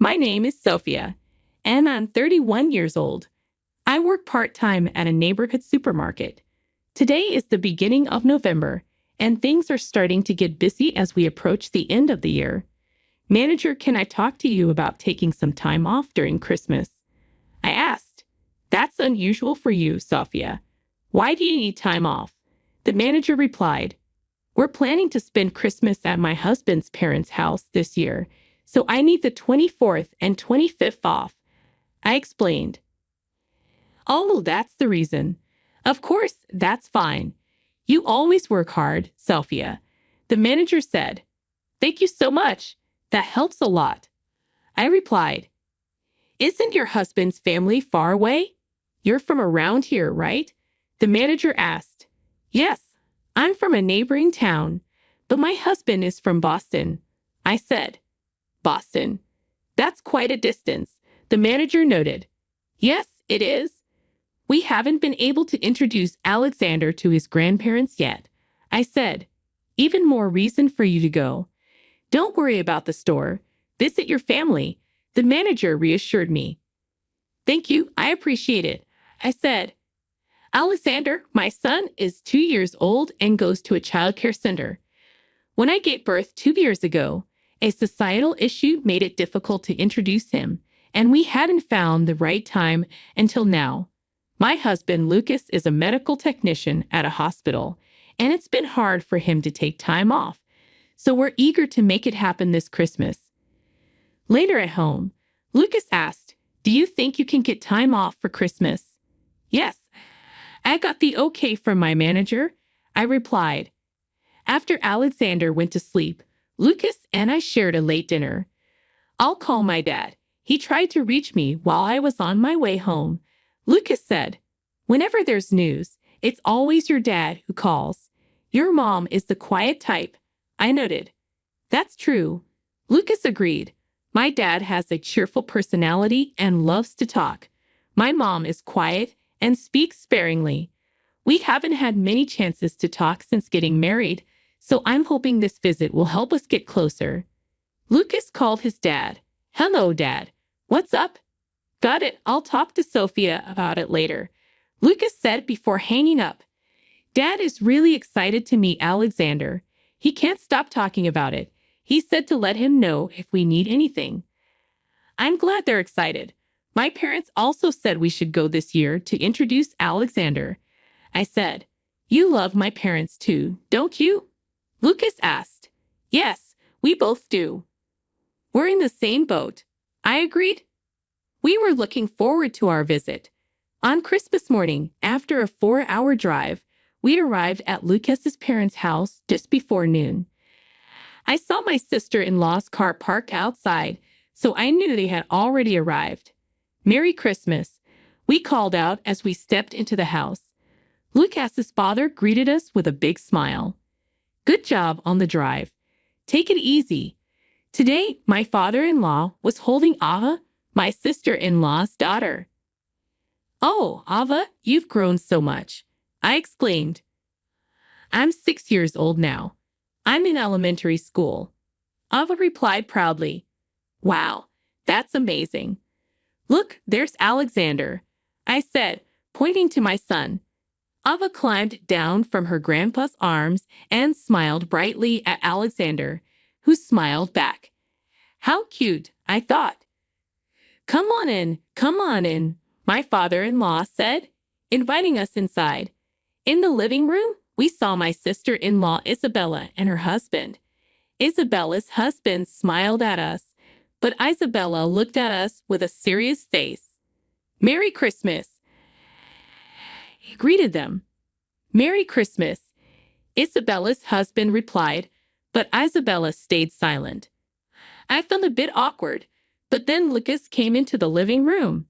My name is Sophia, and I'm 31 years old. I work part-time at a neighborhood supermarket. Today is the beginning of November, and things are starting to get busy as we approach the end of the year. Manager, can I talk to you about taking some time off during Christmas? I asked. That's unusual for you, Sophia. Why do you need time off? The manager replied, we're planning to spend Christmas at my husband's parents' house this year, so I need the 24th and 25th off. I explained. Oh, that's the reason. Of course, that's fine. You always work hard, Sophia. The manager said. Thank you so much. That helps a lot. I replied. Isn't your husband's family far away? You're from around here, right? The manager asked. Yes, I'm from a neighboring town, but my husband is from Boston. I said. Boston? That's quite a distance, the manager noted. Yes, it is. We haven't been able to introduce Alexander to his grandparents yet. I said. Even more reason for you to go. Don't worry about the store. Visit your family, the manager reassured me. Thank you, I appreciate it, I said. Alexander, my son, is 2 years old and goes to a childcare center. When I gave birth 2 years ago, a societal issue made it difficult to introduce him, and we hadn't found the right time until now. My husband, Lucas, is a medical technician at a hospital, and it's been hard for him to take time off, so we're eager to make it happen this Christmas. Later at home, Lucas asked, do you think you can get time off for Christmas? Yes. I got the okay from my manager, I replied. After Alexander went to sleep, Lucas and I shared a late dinner. I'll call my dad. He tried to reach me while I was on my way home. Lucas said, whenever there's news, it's always your dad who calls. Your mom is the quiet type, I noted. That's true. Lucas agreed. My dad has a cheerful personality and loves to talk. My mom is quiet and speaks sparingly. We haven't had many chances to talk since getting married, so I'm hoping this visit will help us get closer. Lucas called his dad. Hello, Dad. What's up? Got it. I'll talk to Sophia about it later, Lucas said before hanging up. Dad is really excited to meet Alexander. He can't stop talking about it. He said to let him know if we need anything. I'm glad they're excited. My parents also said we should go this year to introduce Alexander. I said, you love my parents too, don't you? Lucas asked. Yes, we both do. We're in the same boat, I agreed. We were looking forward to our visit. On Christmas morning, after a 4-hour drive, we arrived at Lucas's parents' house just before noon. I saw my sister-in-law's car parked outside, so I knew they had already arrived. Merry Christmas, we called out as we stepped into the house. Lucas's father greeted us with a big smile. Good job on the drive. Take it easy. Today, my father-in-law was holding Ava, my sister-in-law's daughter. Oh, Ava, you've grown so much, I exclaimed. I'm 6 years old now. I'm in elementary school. Ava replied proudly. Wow, that's amazing. Look, there's Alexander, I said, pointing to my son. Ava climbed down from her grandpa's arms and smiled brightly at Alexander, who smiled back. How cute, I thought. Come on in, my father-in-law said, inviting us inside. In the living room, we saw my sister-in-law Isabella and her husband. Isabella's husband smiled at us, but Isabella looked at us with a serious face. Merry Christmas, he greeted them. Merry Christmas, Isabella's husband replied, but Isabella stayed silent. I felt a bit awkward, but then Lucas came into the living room.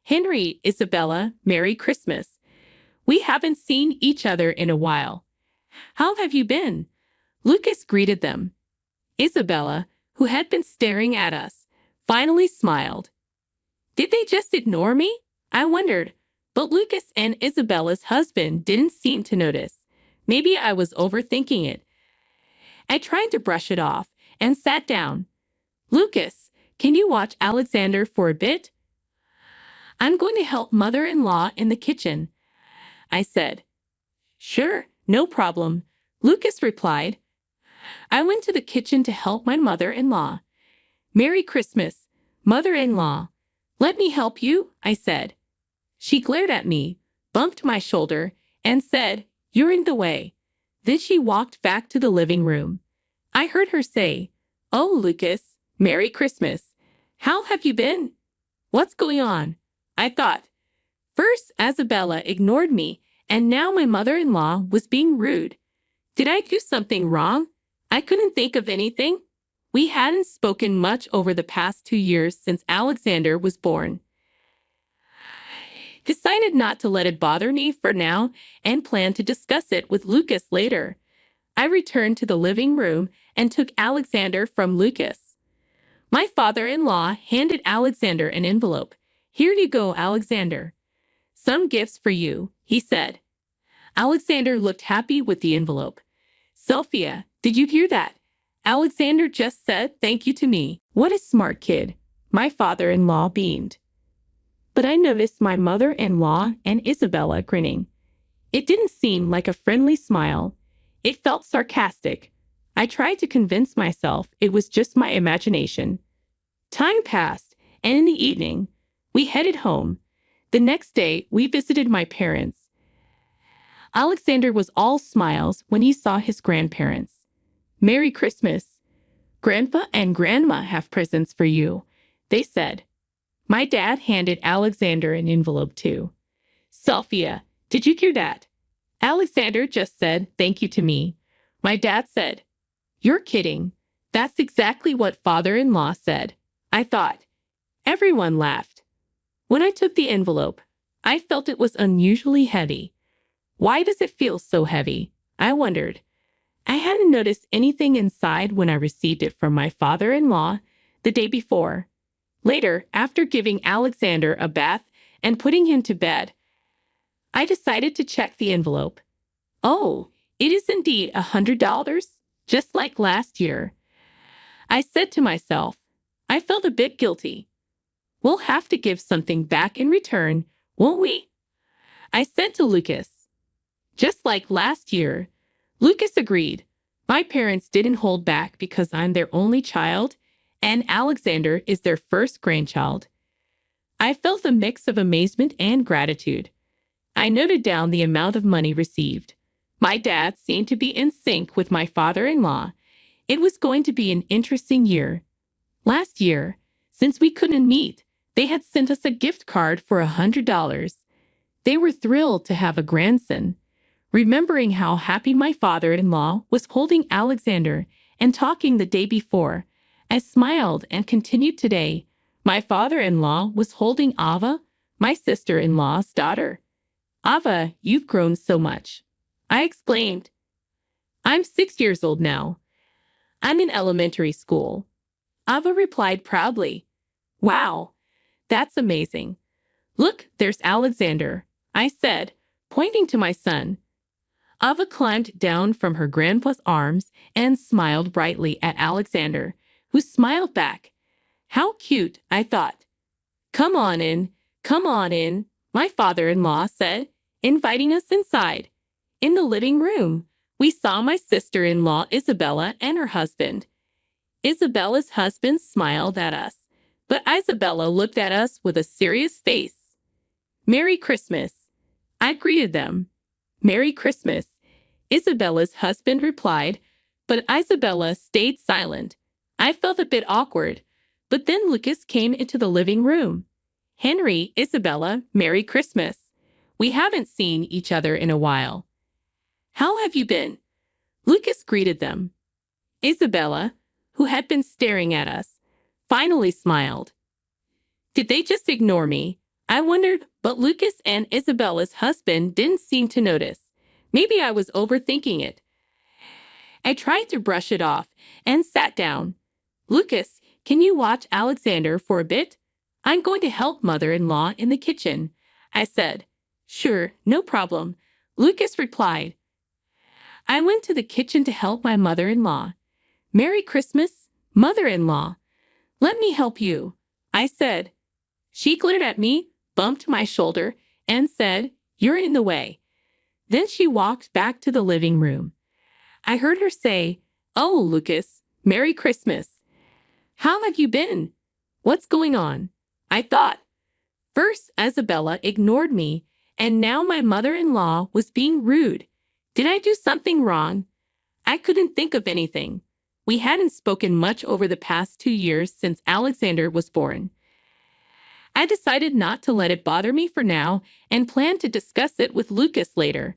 Henry, Isabella, Merry Christmas. We haven't seen each other in a while. How have you been? Lucas greeted them. Isabella, who had been staring at us, finally smiled. Did they just ignore me? I wondered, but Lucas and Isabella's husband didn't seem to notice. Maybe I was overthinking it. I tried to brush it off and sat down. Lucas, Can you watch Alexander for a bit? I'm going to help mother-in-law in the kitchen, I said. Sure, no problem, Lucas replied. I went to the kitchen to help my mother-in-law. Merry Christmas, mother-in-law. Let me help you, I said. She glared at me, bumped my shoulder, and said, You're in the way. Then she walked back to the living room. I heard her say, Oh, Lucas, Merry Christmas. How have you been? What's going on? I thought. First, Isabella ignored me, and now my mother-in-law was being rude. Did I do something wrong? I couldn't think of anything. We hadn't spoken much over the past 2 years since Alexander was born. Decided not to let it bother me for now and planned to discuss it with Lucas later. I returned to the living room and took Alexander from Lucas. My father-in-law handed Alexander an envelope. Here you go, Alexander. Some gifts for you, he said. Alexander looked happy with the envelope. Sophia, did you hear that? Alexander just said thank you to me. What a smart kid, my father-in-law beamed. But I noticed my mother-in-law and Isabella grinning. It didn't seem like a friendly smile. It felt sarcastic. I tried to convince myself it was just my imagination. Time passed, and in the evening, we headed home. The next day, we visited my parents. Alexander was all smiles when he saw his grandparents. Merry Christmas. Grandpa and Grandma have presents for you, they said. My dad handed Alexander an envelope too. Sophia, did you hear that? Alexander just said thank you to me. My dad said, You're kidding. That's exactly what father-in-law said. I thought. Everyone laughed. When I took the envelope, I felt it was unusually heavy. Why does it feel so heavy? I wondered. I hadn't noticed anything inside when I received it from my father-in-law the day before. Later, after giving Alexander a bath and putting him to bed, I decided to check the envelope. Oh, it is indeed $100, just like last year. I said to myself, I felt a bit guilty. We'll have to give something back in return, won't we? I said to Lucas. Just like last year, Lucas agreed. My parents didn't hold back because I'm their only child, and Alexander is their first grandchild. I felt a mix of amazement and gratitude. I noted down the amount of money received. My dad seemed to be in sync with my father-in-law. It was going to be an interesting year. Last year, since we couldn't meet, they had sent us a gift card for $100. They were thrilled to have a grandson. Remembering how happy my father-in-law was holding Alexander and talking the day before, I smiled and continued today. My father-in-law was holding Ava, my sister-in-law's daughter. Ava, you've grown so much, I exclaimed. I'm 6 years old now. I'm in elementary school. Ava replied proudly. Wow, that's amazing. Look, there's Alexander, I said, pointing to my son. Ava climbed down from her grandpa's arms and smiled brightly at Alexander, who smiled back. How cute, I thought. Come on in, my father-in-law said, inviting us inside. In the living room, we saw my sister-in-law Isabella and her husband. Isabella's husband smiled at us, but Isabella looked at us with a serious face. Merry Christmas, I greeted them. Merry Christmas, Isabella's husband replied, but Isabella stayed silent. I felt a bit awkward, but then Lucas came into the living room. Henry, Isabella, Merry Christmas. We haven't seen each other in a while. How have you been? Lucas greeted them. Isabella, who had been staring at us, finally smiled. Did they just ignore me? I wondered, but Lucas and Isabella's husband didn't seem to notice. Maybe I was overthinking it. I tried to brush it off and sat down. Lucas, can you watch Alexander for a bit? I'm going to help mother-in-law in the kitchen, I said. Sure, no problem, Lucas replied. I went to the kitchen to help my mother-in-law. Merry Christmas, mother-in-law. Let me help you, I said. She glared at me, bumped my shoulder, and said, You're in the way. Then she walked back to the living room. I heard her say, Oh, Lucas, Merry Christmas. How have you been? What's going on? I thought. First, Isabella ignored me, and now my mother-in-law was being rude. Did I do something wrong? I couldn't think of anything. We hadn't spoken much over the past 2 years since Alexander was born. I decided not to let it bother me for now and planned to discuss it with Lucas later.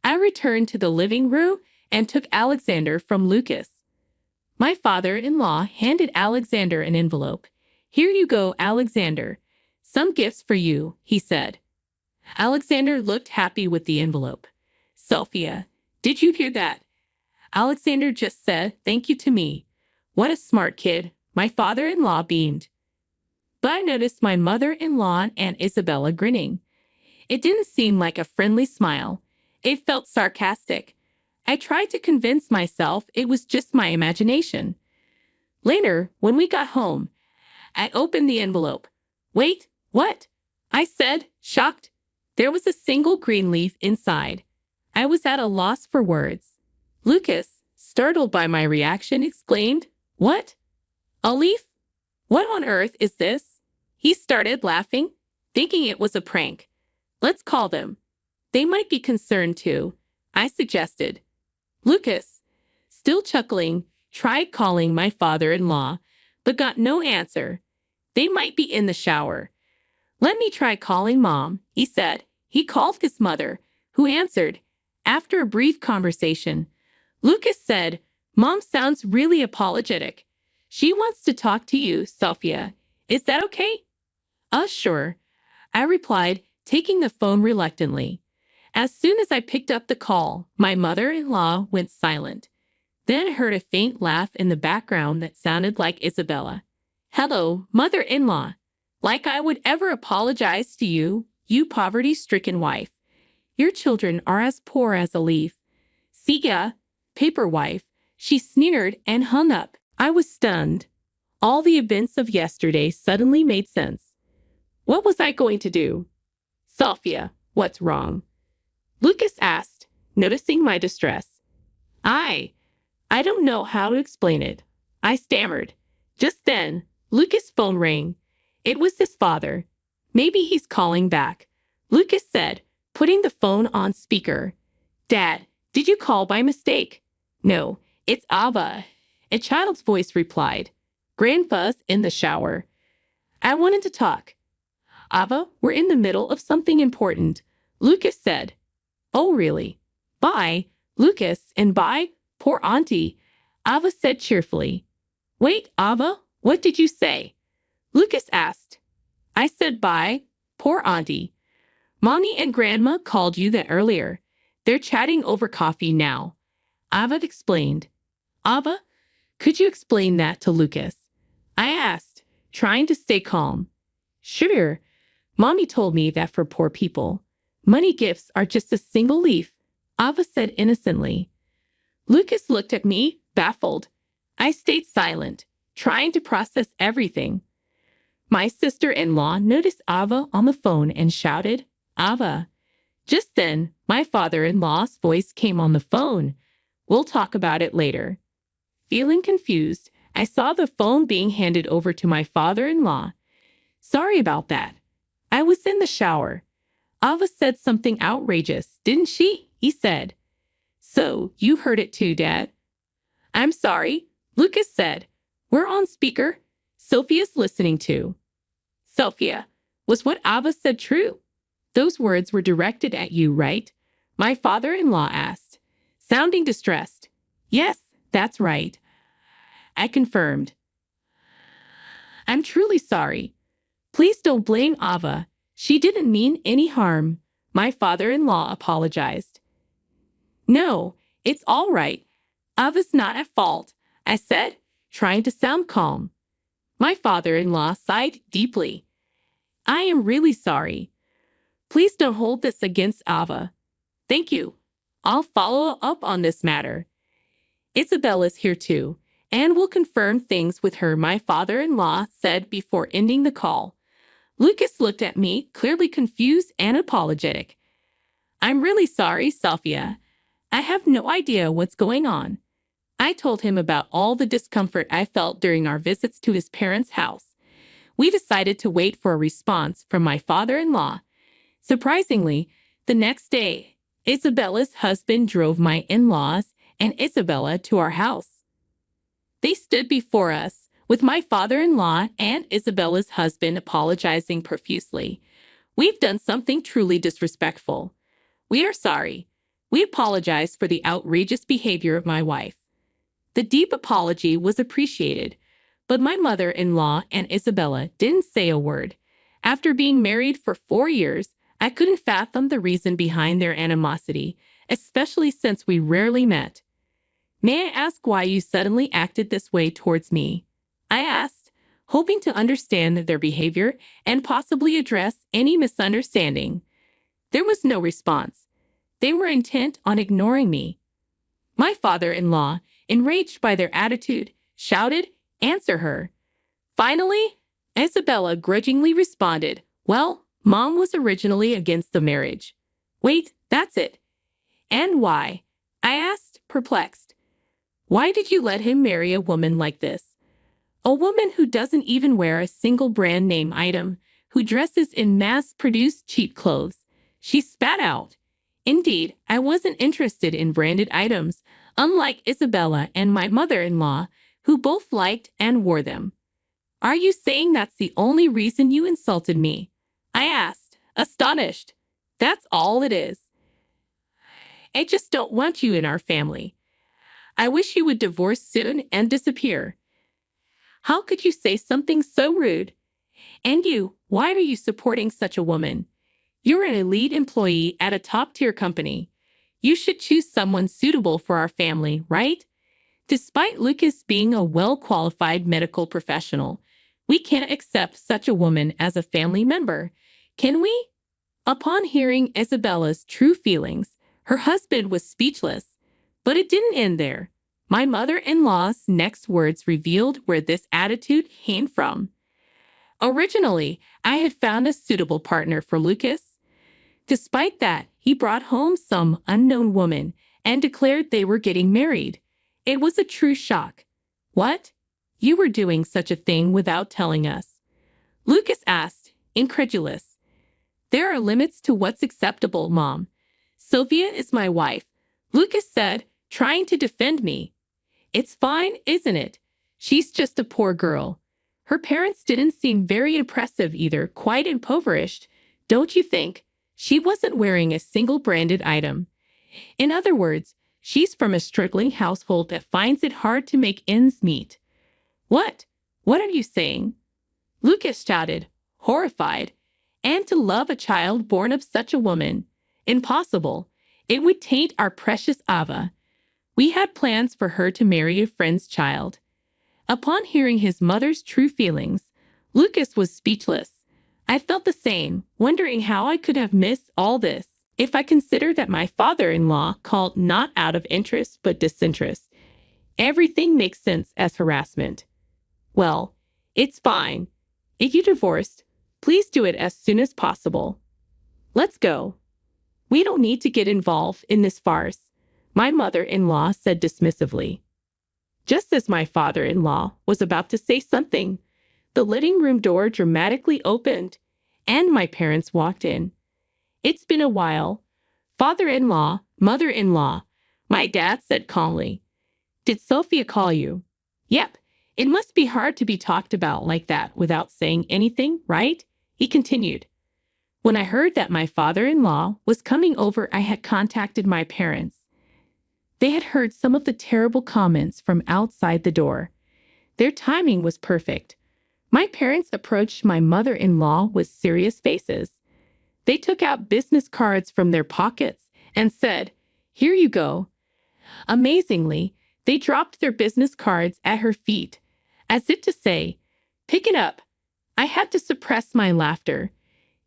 I returned to the living room and took Alexander from Lucas. My father-in-law handed Alexander an envelope. Here you go, Alexander. Some gifts for you, he said. Alexander looked happy with the envelope. Sophia, did you hear that? Alexander just said thank you to me. What a smart kid, my father-in-law beamed. But I noticed my mother-in-law and Isabella grinning. It didn't seem like a friendly smile. It felt sarcastic. I tried to convince myself it was just my imagination. Later, when we got home, I opened the envelope. Wait, what? I said, shocked. There was a single green leaf inside. I was at a loss for words. Lucas, startled by my reaction, exclaimed, What? A leaf? What on earth is this? He started laughing, thinking it was a prank. Let's call them. They might be concerned too, I suggested. Lucas, still chuckling, tried calling my father-in-law, but got no answer. They might be in the shower. Let me try calling Mom, he said. He called his mother, who answered. After a brief conversation, Lucas said, Mom sounds really apologetic. She wants to talk to you, Sophia. Is that okay? Sure, I replied, taking the phone reluctantly. As soon as I picked up the call, my mother-in-law went silent. Then I heard a faint laugh in the background that sounded like Isabella. Hello, mother-in-law. Like I would ever apologize to you, you poverty-stricken wife. Your children are as poor as a leaf. Siga, paper wife, she sneered and hung up. I was stunned. All the events of yesterday suddenly made sense. What was I going to do? Sophia, what's wrong? Lucas asked, noticing my distress. I don't know how to explain it. I stammered. Just then, Lucas' phone rang. It was his father. Maybe he's calling back. Lucas said, putting the phone on speaker. Dad, did you call by mistake? No, it's Ava. A child's voice replied. Grandpa's in the shower. I wanted to talk. Ava, we're in the middle of something important, Lucas said. Oh, really? Bye, Lucas, and bye, poor auntie, Ava said cheerfully. Wait, Ava, what did you say? Lucas asked. I said bye, poor auntie. Mommy and Grandma called you that earlier. They're chatting over coffee now. Ava explained. Ava, could you explain that to Lucas? I asked, trying to stay calm. Sure. Mommy told me that for poor people, money gifts are just a single leaf, Ava said innocently. Lucas looked at me, baffled. I stayed silent, trying to process everything. My sister-in-law noticed Ava on the phone and shouted, Ava. Just then, my father-in-law's voice came on the phone. We'll talk about it later. Feeling confused, I saw the phone being handed over to my father-in-law. Sorry about that. I was in the shower. Ava said something outrageous, didn't she? He said. So, you heard it too, Dad? I'm sorry, Lucas said. We're on speaker. Sophia's listening too. Sophia, was what Ava said true? Those words were directed at you, right? My father-in-law asked, sounding distressed. Yes, that's right. I confirmed. I'm truly sorry. Please don't blame Ava. She didn't mean any harm. My father-in-law apologized. No, it's all right. Ava's not at fault, I said, trying to sound calm. My father-in-law sighed deeply. I am really sorry. Please don't hold this against Ava. Thank you. I'll follow up on this matter. Isabella's here too, and will confirm things with her, my father-in-law said before ending the call. Lucas looked at me, clearly confused and apologetic. I'm really sorry, Sophia. I have no idea what's going on. I told him about all the discomfort I felt during our visits to his parents' house. We decided to wait for a response from my father-in-law. Surprisingly, the next day, Isabella's husband drove my in-laws and Isabella to our house. They stood before us, with my father-in-law and Isabella's husband apologizing profusely. We've done something truly disrespectful. We are sorry. We apologize for the outrageous behavior of my wife. The deep apology was appreciated, but my mother-in-law and Isabella didn't say a word. After being married for 4 years, I couldn't fathom the reason behind their animosity, especially since we rarely met. May I ask why you suddenly acted this way towards me? I asked, hoping to understand their behavior and possibly address any misunderstanding. There was no response. They were intent on ignoring me. My father-in-law, enraged by their attitude, shouted, "Answer her." Finally, Isabella grudgingly responded, "Well, Mom was originally against the marriage." "Wait, that's it. And why?" I asked, perplexed. "Why did you let him marry a woman like this? A woman who doesn't even wear a single brand name item, who dresses in mass-produced cheap clothes." She spat out. Indeed, I wasn't interested in branded items, unlike Isabella and my mother-in-law, who both liked and wore them. "Are you saying that's the only reason you insulted me?" I asked, astonished. "That's all it is. I just don't want you in our family. I wish you would divorce soon and disappear." "How could you say something so rude? And you, why are you supporting such a woman? You're an elite employee at a top-tier company. You should choose someone suitable for our family, right?" Despite Lucas being a well-qualified medical professional, we can't accept such a woman as a family member, can we? Upon hearing Isabella's true feelings, her husband was speechless. But it didn't end there. My mother-in-law's next words revealed where this attitude came from. Originally, I had found a suitable partner for Lucas. Despite that, he brought home some unknown woman and declared they were getting married. It was a true shock. "What? You were doing such a thing without telling us?" Lucas asked, incredulous. "There are limits to what's acceptable, Mom. Sylvia is my wife," Lucas said, trying to defend me. "It's fine, isn't it? She's just a poor girl. Her parents didn't seem very impressive either, quite impoverished, don't you think? She wasn't wearing a single branded item. In other words, she's from a struggling household that finds it hard to make ends meet." "What? What are you saying?" Lucas shouted, horrified. "And to love a child born of such a woman? Impossible. It would taint our precious Ava. We had plans for her to marry a friend's child." Upon hearing his mother's true feelings, Lucas was speechless. I felt the same, wondering how I could have missed all this if I considered that my father-in-law called not out of interest but disinterest. Everything makes sense as harassment. "Well, it's fine. If you divorced, please do it as soon as possible. Let's go. We don't need to get involved in this farce," my mother-in-law said dismissively. Just as my father-in-law was about to say something, the living room door dramatically opened, and my parents walked in. "It's been a while. Father-in-law, mother-in-law," my dad said calmly. "Did Sophia call you?" "Yep. It must be hard to be talked about like that without saying anything, right?" he continued. When I heard that my father-in-law was coming over, I had contacted my parents. They had heard some of the terrible comments from outside the door. Their timing was perfect. My parents approached my mother-in-law with serious faces. They took out business cards from their pockets and said, "Here you go." Amazingly, they dropped their business cards at her feet, as if to say, "Pick it up." I had to suppress my laughter.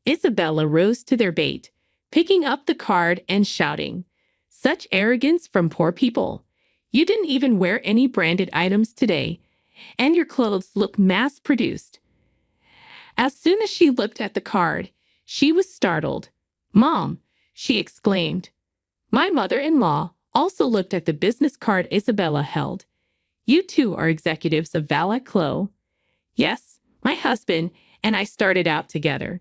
Isabella rose to their bait, picking up the card and shouting, "Such arrogance from poor people. You didn't even wear any branded items today, and your clothes look mass-produced. As soon as she looked at the card, she was startled. Mom, she exclaimed. My mother-in-law also looked at the business card Isabella held. You two are executives of Valet Clos. Yes, my husband and I started out together.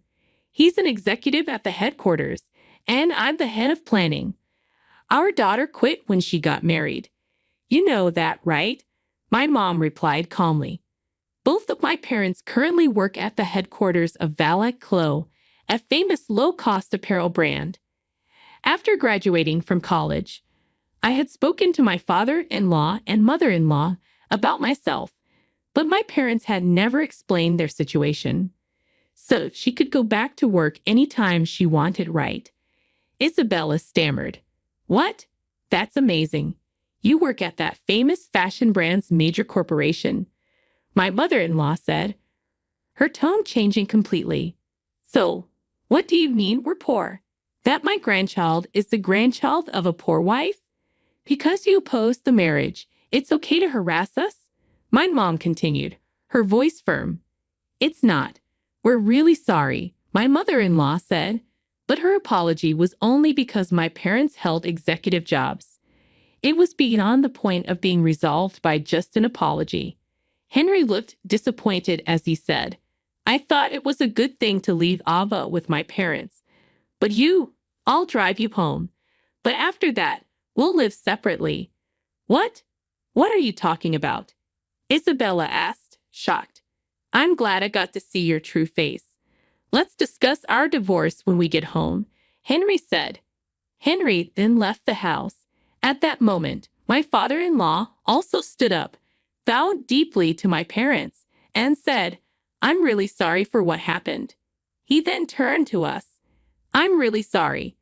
He's an executive at the headquarters, and I'm the head of planning. Our daughter quit when she got married. You know that, right? My mom replied calmly. Both of my parents currently work at the headquarters of Valet Clos, a famous low-cost apparel brand. After graduating from college, I had spoken to my father-in-law and mother-in-law about myself, but my parents had never explained their situation. So she could go back to work anytime she wanted, right? Isabella stammered. What? That's amazing. You work at that famous fashion brand's major corporation. My mother-in-law said, her tone changing completely. So, what do you mean we're poor? That my grandchild is the grandchild of a poor wife? Because you opposed the marriage, it's okay to harass us? My mom continued, her voice firm. It's not. We're really sorry, my mother-in-law said, but her apology was only because my parents held executive jobs. It was beyond the point of being resolved by just an apology. Henry looked disappointed as he said, I thought it was a good thing to leave Ava with my parents. But I'll drive you home. But after that, we'll live separately. What? What are you talking about? Isabella asked, shocked. I'm glad I got to see your true face. Let's discuss our divorce when we get home, Henry said. Henry then left the house. At that moment, my father-in-law also stood up, bowed deeply to my parents, and said, I'm really sorry for what happened. He then turned to us. I'm really sorry.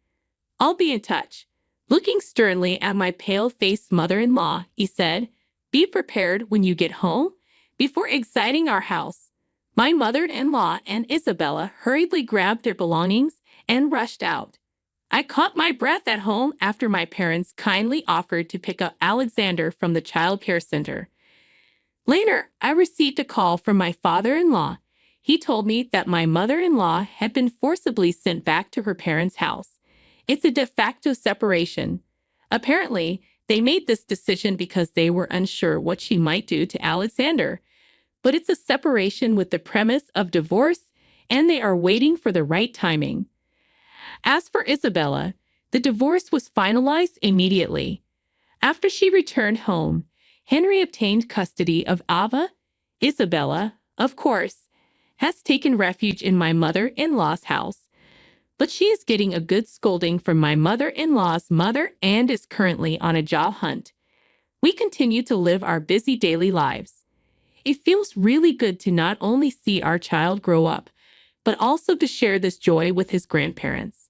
I'll be in touch. Looking sternly at my pale-faced mother-in-law, he said, be prepared when you get home before exiting our house. My mother-in-law and Isabella hurriedly grabbed their belongings and rushed out. I caught my breath at home after my parents kindly offered to pick up Alexander from the child care center. Later, I received a call from my father-in-law. He told me that my mother-in-law had been forcibly sent back to her parents' house. It's a de facto separation. Apparently, they made this decision because they were unsure what she might do to Alexander. But it's a separation with the premise of divorce, and they are waiting for the right timing. As for Isabella, the divorce was finalized immediately. After she returned home, Henry obtained custody of Ava. Isabella, of course, has taken refuge in my mother-in-law's house, but she is getting a good scolding from my mother-in-law's mother and is currently on a job hunt. We continue to live our busy daily lives. It feels really good to not only see our child grow up, but also to share this joy with his grandparents.